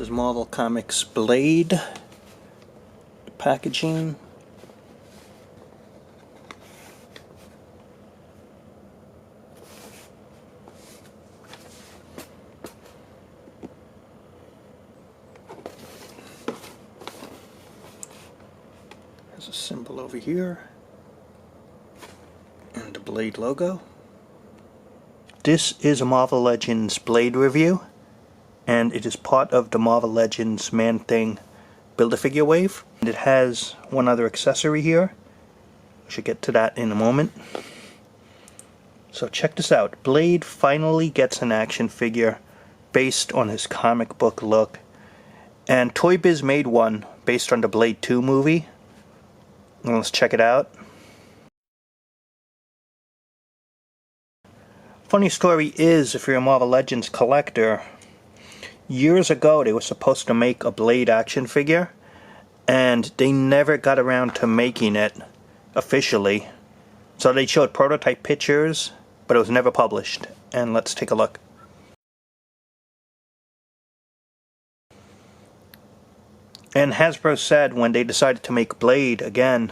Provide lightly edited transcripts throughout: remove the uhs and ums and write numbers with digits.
is Marvel Comics Blade packaging. There's a symbol over here and the Blade logo. This is a Marvel Legends Blade review, and it is part of the Marvel Legends Man-Thing Build-A-Figure wave. And it has one other accessory here. I should get to that in a moment. So check this out. Blade finally gets an action figure based on his comic book look. And Toy Biz made one based on the Blade 2 movie. Well, let's check it out. Funny story is, if you're a Marvel Legends collector, years ago they were supposed to make a Blade action figure, and they never got around to making it officially. So they showed prototype pictures, but it was never published. And let's take a look. And Hasbro said when they decided to make Blade again,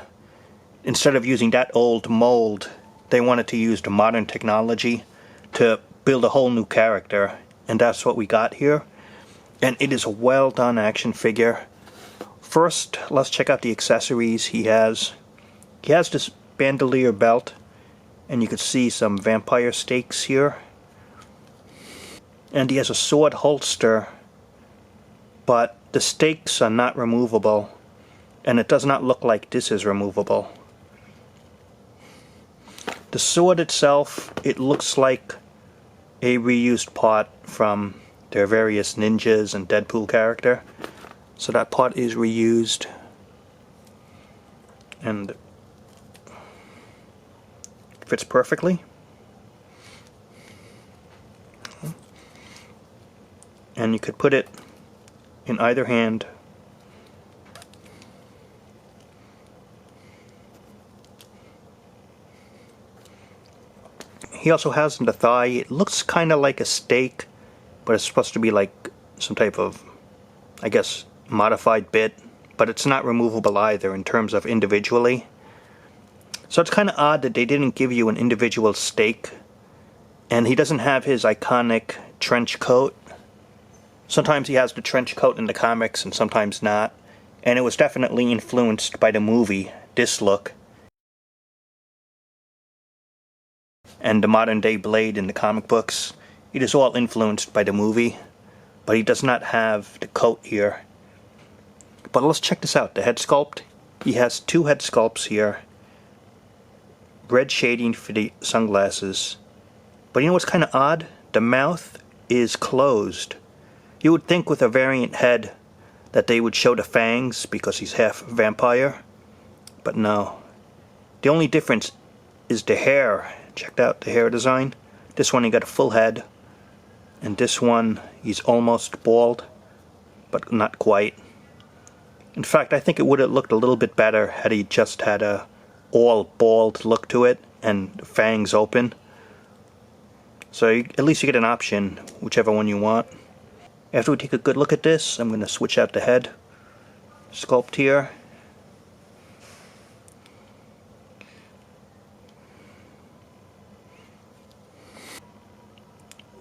instead of using that old mold, they wanted to use the modern technology to build a whole new character, and that's what we got here. And it is a well done action figure. First, let's check out the accessories he has. He has this bandolier belt, and you can see some vampire stakes here. And he has a sword holster, but the stakes are not removable, and it does not look like this is removable. The sword itself, it looks like a reused part from their various ninjas and Deadpool character. So that part is reused. And fits perfectly. And you could put it in either hand. He also has in the thigh, it looks kind of like a stake, but it's supposed to be like some type of, I guess, modified bit, but it's not removable either in terms of individually. So it's kind of odd that they didn't give you an individual stake, and he doesn't have his iconic trench coat. Sometimes he has the trench coat in the comics and sometimes not, and it was definitely influenced by the movie, this look. And the modern day Blade in the comic books, it is all influenced by the movie, but he does not have the coat here. But let's check this out, the head sculpt. He has two head sculpts here. Red shading for the sunglasses. But you know what's kind of odd? The mouth is closed. You would think with a variant head that they would show the fangs because he's half vampire, but no. The only difference is the hair. Checked out the hair design. This one he got a full head, and this one he's almost bald, but not quite. In fact, I think it would have looked a little bit better had he just had a all bald look to it and fangs open. So at least you get an option, whichever one you want. After we take a good look at this, I'm going to switch out the head sculpt here.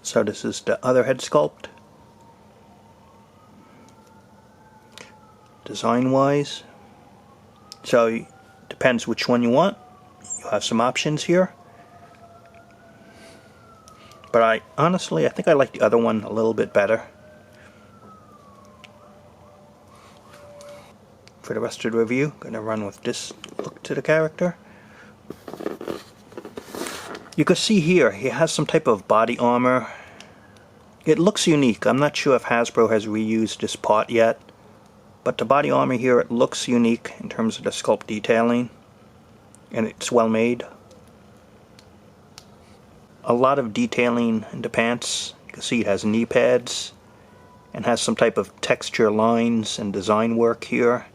So this is the other head sculpt. Design-wise. So it depends which one you want. You have some options here. But I think I like the other one a little bit better. For the rest of the review, I'm going to run with this look to the character. You can see here, he has some type of body armor. It looks unique. I'm not sure if Hasbro has reused this part yet, but the body armor here, it looks unique in terms of the sculpt detailing, and it's well made. A lot of detailing in the pants. You can see it has knee pads and has some type of texture lines and design work here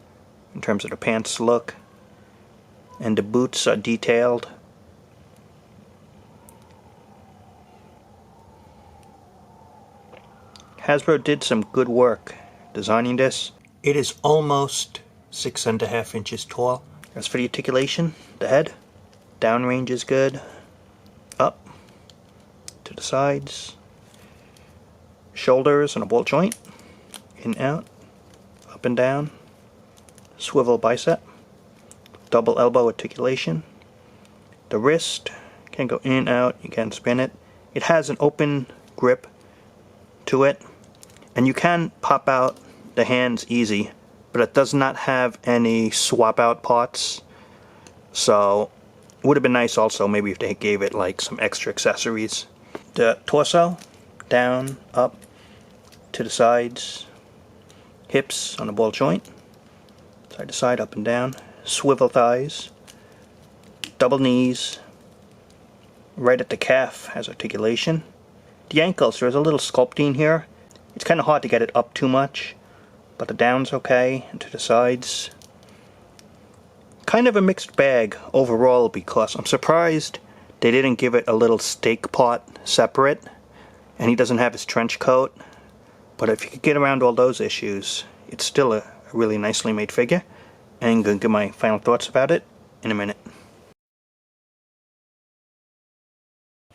in terms of the pants look. And the boots are detailed. Hasbro did some good work designing this. It is almost 6.5 inches tall. As for the articulation, the head, downrange is good. Up, to the sides, shoulders and a ball joint, in, out, up and down, swivel bicep, double elbow articulation. The wrist can go in, out, you can spin it. It has an open grip to it, and you can pop out the hands easy, but it does not have any swap out parts. So it would have been nice also maybe if they gave it like some extra accessories. The torso, down, up, to the sides, hips on a ball joint, side to side, up and down, swivel thighs, double knees, right at the calf has articulation. The ankles, there's a little sculpting here. It's kind of hard to get it up too much, but the down's okay, and to the sides. Kind of a mixed bag overall, because I'm surprised they didn't give it a little stake part separate, and he doesn't have his trench coat. But if you could get around all those issues, it's still a really nicely made figure. And I'm going to give my final thoughts about it in a minute.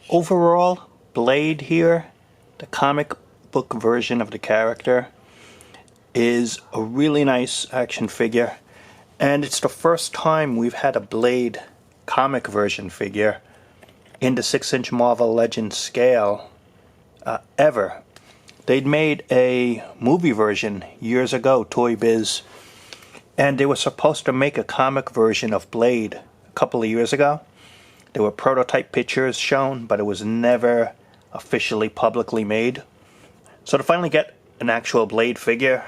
Overall, Blade here, the comic book version of the character, is a really nice action figure. And it's the first time we've had a Blade comic version figure in the 6-inch Marvel Legends scale ever. They'd made a movie version years ago, Toy Biz, and they were supposed to make a comic version of Blade a couple of years ago. There were prototype pictures shown, but it was never officially publicly made. So to finally get an actual Blade figure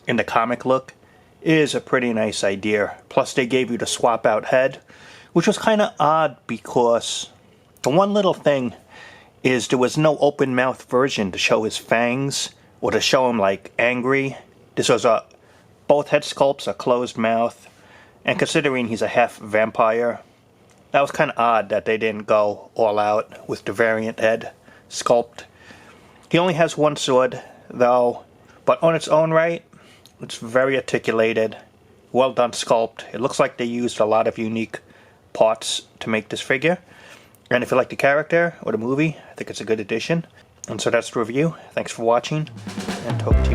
in the comic look is a pretty nice idea. Plus they gave you the swap out head, which was kind of odd because the one little thing is there was no open mouth version to show his fangs or to show him like angry. This was both head sculpts are closed mouth, and considering he's a half vampire, that was kind of odd that they didn't go all out with the variant head sculpt. He only has one sword though, but on its own right, it's very articulated, well done sculpt. It looks like they used a lot of unique parts to make this figure. And if you like the character or the movie, I think it's a good addition. And so that's the review. Thanks for watching, and talk to you.